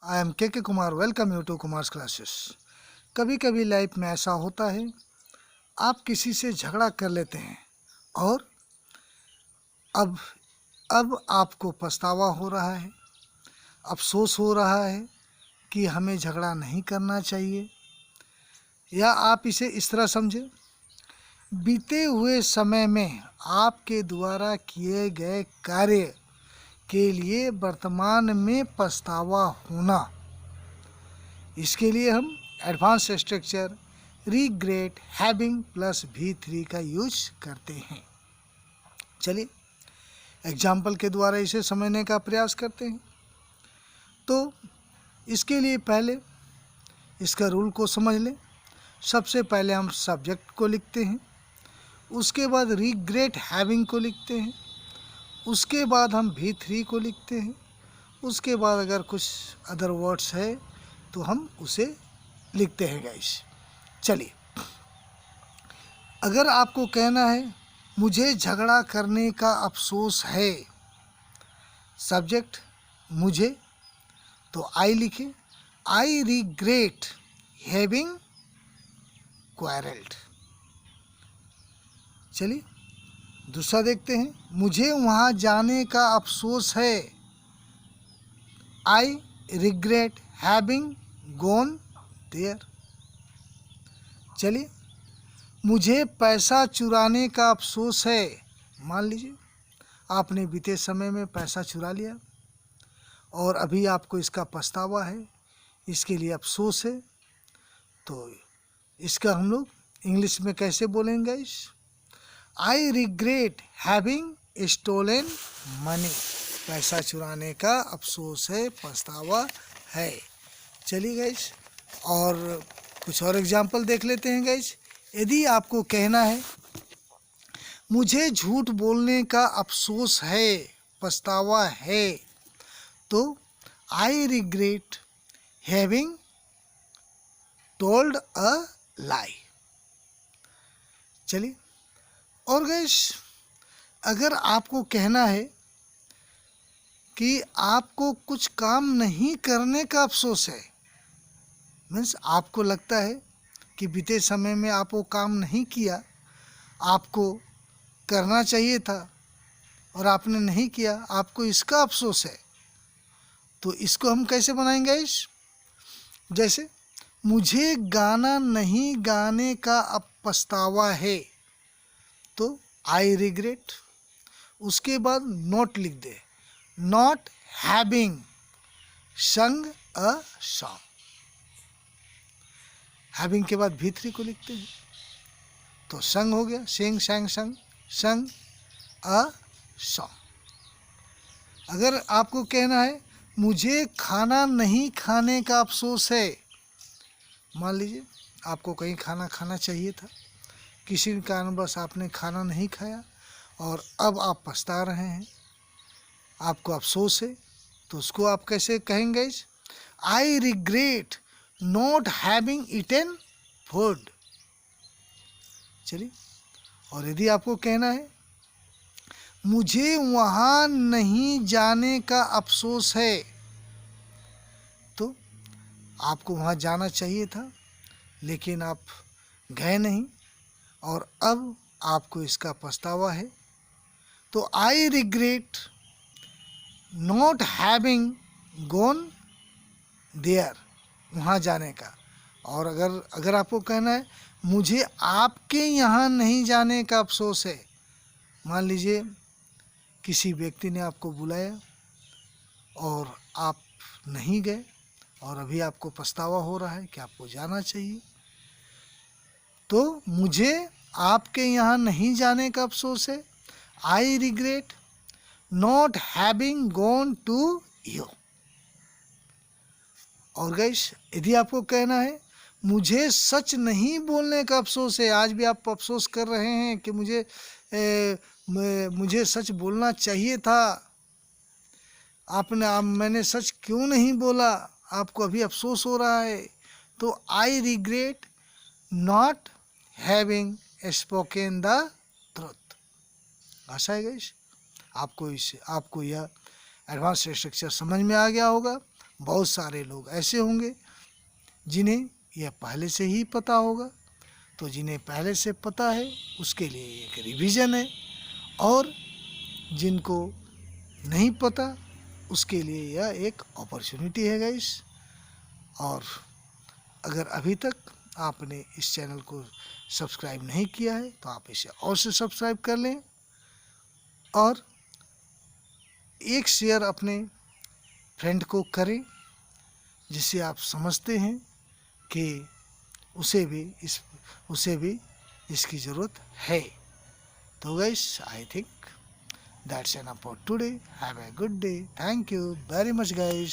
I am K Kumar. Welcome you to Kumar's classes. कभी कभी life में ऐसा होता है, आप किसी से झगड़ा कर लेते हैं और अब अब आपको पछतावा हो रहा है, अफसोस हो रहा है कि हमें झगड़ा नहीं करना चाहिए। या आप इसे इस तरह समझें, बीते हुए समय में आपके द्वारा किए गए कार्य के लिए वर्तमान में पछतावा होना। इसके लिए हम advance structure regret having plus V3 का यूज करते हैं। चलिए एग्जाम्पल के द्वारा इसे समझने का प्रयास करते हैं। तो इसके लिए पहले इसका रूल को समझ लें। सबसे पहले हम सब्जेक्ट को लिखते हैं, उसके बाद रिग्रेट हैविंग को लिखते हैं, उसके बाद हम V3 को लिखते हैं, उसके बाद अगर कुछ अदर वर्ड्स है तो हम उसे लिखते हैं गाइस। चलिए, अगर आपको कहना है मुझे झगड़ा करने का अफसोस है, सब्जेक्ट मुझे, तो आई लिखे, आई रिग्रेट हैविंग क्वारल्ड। चलिए दूसरा देखते हैं, मुझे वहाँ जाने का अफसोस है, I regret having gone there. चलिए, मुझे पैसा चुराने का अफसोस है। मान लीजिए आपने बीते समय में पैसा चुरा लिया और अभी आपको इसका पछतावा है, इसके लिए अफसोस है। तो इसका हम लोग इंग्लिश में कैसे बोलेंगे इस? I regret having stolen money. पैसा चुराने का अफसोस है, पछतावा है। चलिए गाइस, और कुछ और एग्जाम्पल देख लेते हैं गाइस। यदि आपको कहना है मुझे झूठ बोलने का अफसोस है, पछतावा है, तो I regret having told a lie. चलिए, और गाइस अगर आपको कहना है कि आपको कुछ काम नहीं करने का अफसोस है, मीन्स आपको लगता है कि बीते समय में आप वो काम नहीं किया, आपको करना चाहिए था और आपने नहीं किया, आपको इसका अफसोस है, तो इसको हम कैसे बनाएंगे इस? जैसे मुझे गाना नहीं गाने का अब पछतावा है, तो आई रिग्रेट, उसके बाद नॉट लिख दे, नॉट हैविंग संग अ सॉन्ग। हैविंग के बाद V3 को लिखते हैं, तो संग हो गया, सिंग सैंग संग, संग अ सॉन्ग। अगर आपको कहना है मुझे खाना नहीं खाने का अफसोस है, मान लीजिए आपको कहीं खाना खाना चाहिए था, किसी कारणवश आपने खाना नहीं खाया और अब आप पछता रहे हैं, आपको अफसोस है, तो उसको आप कैसे कहेंगे? I regret not having eaten food. चलिए, और यदि आपको कहना है मुझे वहाँ नहीं जाने का अफसोस है, तो आपको वहाँ जाना चाहिए था लेकिन आप गए नहीं और अब आपको इसका पछतावा है, तो I regret not having gone there, वहाँ जाने का। और अगर आपको कहना है मुझे आपके यहाँ नहीं जाने का अफसोस है, मान लीजिए किसी व्यक्ति ने आपको बुलाया और आप नहीं गए और अभी आपको पछतावा हो रहा है कि आपको जाना चाहिए, तो मुझे आपके यहाँ नहीं जाने का अफसोस है, I regret not having gone to you. और गाइस, यदि आपको कहना है मुझे सच नहीं बोलने का अफसोस है, आज भी आप अफसोस कर रहे हैं कि मुझे सच बोलना चाहिए था, मैंने सच क्यों नहीं बोला, आपको अभी अफसोस हो रहा है, तो I regret not having spoken the truth. आशा है गाइस आपको यह एडवांस स्ट्रक्चर समझ में आ गया होगा। बहुत सारे लोग ऐसे होंगे जिन्हें यह पहले से ही पता होगा। तो जिन्हें पहले से पता है उसके लिए एक रिवीजन है, और जिनको नहीं पता उसके लिए यह एक अपॉर्चुनिटी है गाइस। और अगर अभी तक आपने इस चैनल को सब्सक्राइब नहीं किया है तो आप इसे और से सब्सक्राइब कर लें, और एक शेयर अपने फ्रेंड को करें जिससे आप समझते हैं कि उसे भी इसकी ज़रूरत है। तो guys, I think that's enough for today. Have a good day. Thank you very much guys.